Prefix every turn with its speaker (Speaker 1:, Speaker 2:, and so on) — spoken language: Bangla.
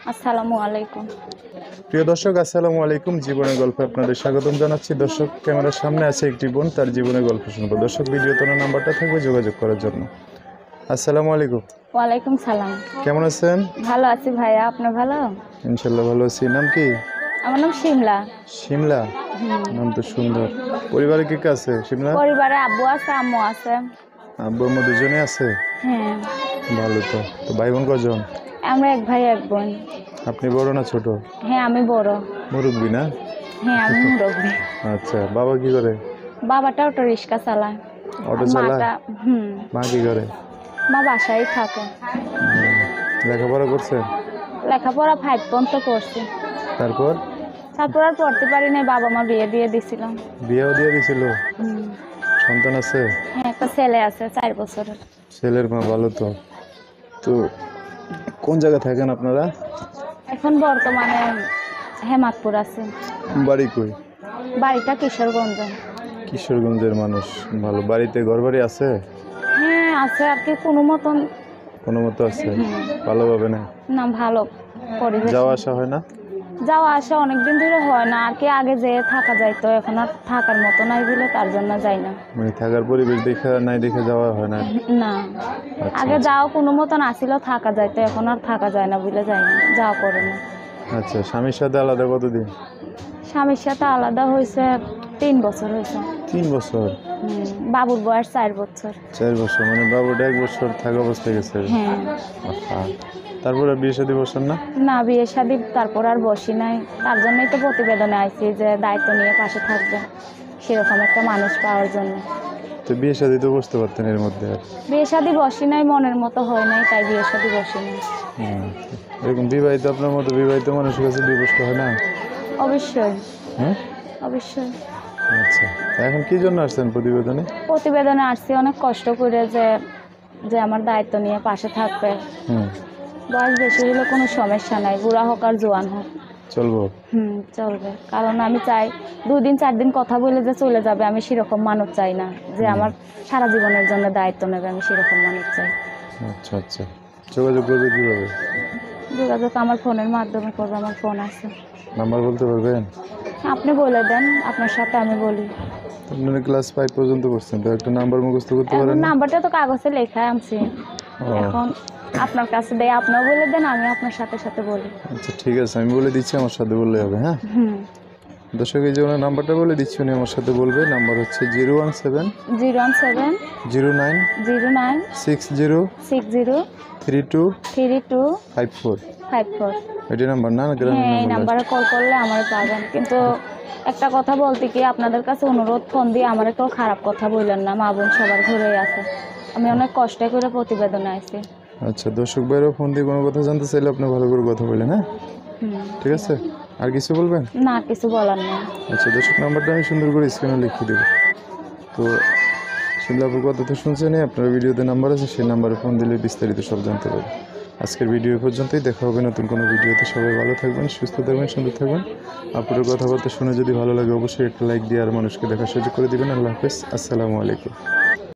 Speaker 1: আসসালামু আলাইকুম।
Speaker 2: প্রিয় দর্শক, আসসালামু আলাইকুম। জীবনের গল্পে আপনাদের স্বাগতম জানাচ্ছি। দর্শক, ক্যামেরার সামনে আছে একটি বোন, তার জীবনের গল্প শুনবো। দর্শক, ভিডিও তোলার নাম্বারটা থাকবে যোগাযোগ করার জন্য। আসসালামু আলাইকুম।
Speaker 1: ওয়ালাইকুম সালাম।
Speaker 2: কেমন আছেন?
Speaker 1: ভালো আছি ভাইয়া, আপনি ভালো?
Speaker 2: ইনশাল্লাহ ভালো আছি। নাম কি?
Speaker 1: আমার নাম শিমলা।
Speaker 2: শিমলা, নাম তো সুন্দর। পরিবারে কে কে আছে শিমলা?
Speaker 1: পরিবারে আব্বু আছে, আম্মু আছে।
Speaker 2: আব্বু আম্মু দুজনে আছে?
Speaker 1: হ্যাঁ।
Speaker 2: ভালো তো। তো ভাই বোন কজন?
Speaker 1: আমরা এক ভাই এক বোন।
Speaker 2: আপনি বড় না ছোট?
Speaker 1: হ্যাঁ, আমি বড়।
Speaker 2: মুরব্বী না?
Speaker 1: হ্যাঁ, আমি মুরব্বী।
Speaker 2: আচ্ছা, বাবা কি করে?
Speaker 1: বাবাটা অটো রিক্সা চালায়।
Speaker 2: অটো
Speaker 1: আর
Speaker 2: চালায়?
Speaker 1: মাটা
Speaker 2: মা কি করে?
Speaker 1: মা বাসায় থাকে।
Speaker 2: লেখাপড়া করছেন?
Speaker 1: লেখাপড়া 5 পর্যন্ত করছি।
Speaker 2: তারপর
Speaker 1: তারপর আর পড়তে পারি নাই, বাবা মা বিয়ে দিয়ে দিছিলাম।
Speaker 2: বিয়েও দিয়ে দিছিল? সন্তান আছে?
Speaker 1: হ্যাঁ, একটা ছেলে আছে 4 বছরের।
Speaker 2: ছেলের মা, ভালো তো। তো কোন জায়গায় থাকেন আপনারা?
Speaker 1: এখন বর্তমানে হেমাদপুর আছে।
Speaker 2: বাড়ি কই?
Speaker 1: বাড়িটা কিশোরগঞ্জ।
Speaker 2: কিশোরগঞ্জের মানুষ, ভালো। বাড়িতে ঘরবাড়ি আছে?
Speaker 1: হ্যাঁ আছে, আর কি কোনো মতন।
Speaker 2: কোনো মতো আছে? ভালোভাবে না?
Speaker 1: না, ভালো পরিবেশ।
Speaker 2: যাওয়া আসা হয় না?
Speaker 1: যাওয়া আসা অনেকদিন ধরে হয় না, আর কি আগে যেয়ে থাকা যায়, তো এখন আর থাকার মতো নাই বলে তার জন্য যাই না।
Speaker 2: মানে থাকার পরিবেশ দেখে নাই, দেখে যাওয়া হয় না?
Speaker 1: না,
Speaker 2: আচ্ছা,
Speaker 1: আগে যাওয়া কোনো মতন আসিল, থাকা যায়, তো এখন আর থাকা যায় না বলে যাই না, যাওয়া পড়ে না।
Speaker 2: আচ্ছা, স্বামীর সাথে আলাদা কতদিন?
Speaker 1: স্বামীর সাথে আলাদা হয়েছে 3 বছর হয়েছে।
Speaker 2: 3 বছর?
Speaker 1: বাবুর বয়স 4 বছর।
Speaker 2: 4 বছর মানে বাবুটা 1 বছর থাকা অবস্থায় গেছে?
Speaker 1: হ্যাঁ।
Speaker 2: আহা, তারপরে বিয়ে শাদী বসেন না?
Speaker 1: না, বিয়ে শাদী তারপর আর বসি নাই, তার জন্যই তো প্রতিবেদনে আইছি যে দায়িত্ব নিয়ে পাশে থাকবে, সেরকম একটা মানুষ পাওয়ার জন্য।
Speaker 2: তো বিয়ে শাদী তো বসতে পারতেন এর মধ্যে। আর
Speaker 1: বিয়ে শাদী বসি নাই, মনের মতো হয় নাই, তাই বিয়ে শাদী বসি নাই।
Speaker 2: এরকম বিবাহিত, আপনার মতো বিবাহিত মানুষের কাছে বিয়ে বসতে হয় না?
Speaker 1: অবশ্যই।
Speaker 2: হ্যাঁ,
Speaker 1: অবশ্যই।
Speaker 2: আচ্ছা। তা এখন কি জন্য আসছেন প্রতিবেদনে?
Speaker 1: প্রতিবেদনে আসছি অনেক কষ্ট করে, যে যে আমার দায়িত্ব নিয়ে পাশে থাকবে। বয়স বেশি হলে কোনো সমস্যা নাই, বুড়া হোক আর জোয়ান হোক
Speaker 2: চলবো?
Speaker 1: চলবে। কারণ আমি চাই 2 দিন 4 দিন কথা বলে যে চলে যাবে, আমি সেরকম মানুষ চাই না। যে আমার সারা জীবনের জন্য দায়িত্ব নেবে, আমি সেরকম মানুষ চাই।
Speaker 2: আচ্ছা আচ্ছা। যোগাযোগ করবে কীভাবে?
Speaker 1: যোগাযোগ আমার ফোনের মাধ্যমে করবো, আমার ফোন আছে।
Speaker 2: নাম্বার বলতে পারবেন?
Speaker 1: আপনি বলে দেন, আপনার সাথে আমি বলি।
Speaker 2: আপনারা ক্লাস 5 পর্যন্ত পড়ছেন, তো একটা নাম্বার মুখস্থ করতে পারেন না?
Speaker 1: নাম্বারটা তো কাগজে লেখা আনছি, এখন আপনার কাছে দেয়, আপনিও বলে দেন, আমি আপনার সাথে সাথে বলি।
Speaker 2: আচ্ছা ঠিক আছে, আমি বলে দিচ্ছি, আমার সাথে বললে হবে। হ্যাঁ, দর্শক, এই যে ওনার নাম্বারটা বলে দিচ্ছি, উনি আমার সাথে বলবে। নাম্বার হচ্ছে 017
Speaker 1: 017
Speaker 2: 09
Speaker 1: 09
Speaker 2: 60
Speaker 1: 60
Speaker 2: 32
Speaker 1: 32
Speaker 2: 54।
Speaker 1: 54।
Speaker 2: এটি নাম্বার না?
Speaker 1: হ্যাঁ, এই নাম্বারে কল করলে আমার পাবেন। কিন্তু একটা কথা বলতে কি, আপনাদের কাছে অনুরোধ, ফোন দিয়ে আমার কেউ খারাপ কথা বললেন না, মা বোন সবার ঘরেই আছে, আমি অনেক কষ্ট করে প্রতিবেদনে আছি।
Speaker 2: আচ্ছা, দর্শক ভাইরাও ফোন দিয়ে কোনো কথা জানতে চাইলে আপনি ভালো করে কথা বললেন। হ্যাঁ, ঠিক আছে। আর কিছু বলবেন?
Speaker 1: না, কিছু বলার নেই।
Speaker 2: আচ্ছা দর্শক, নাম্বারটা আমি সুন্দর করে স্ক্রিনে লিখে দেবো। তো শিমলাপুর কথা তো শুনছেনই, আপনার ভিডিওতে নাম্বার আছে, সেই নাম্বারে ফোন দিলে বিস্তারিত সব জানতে পারবেন। আজকের ভিডিও পর্যন্তই, দেখা হবে নতুন কোনো ভিডিওতে। সবাই ভালো থাকবেন, সুস্থ থাকবেন, সুন্দর থাকবেন। আপনার কথাবার্তা শুনে যদি ভালো লাগে অবশ্যই একটা লাইক দিয়ে আর মানুষকে দেখার সুযোগ করে দেবেন। আল্লাহ হাফেজ, আসসালামু আলাইকুম।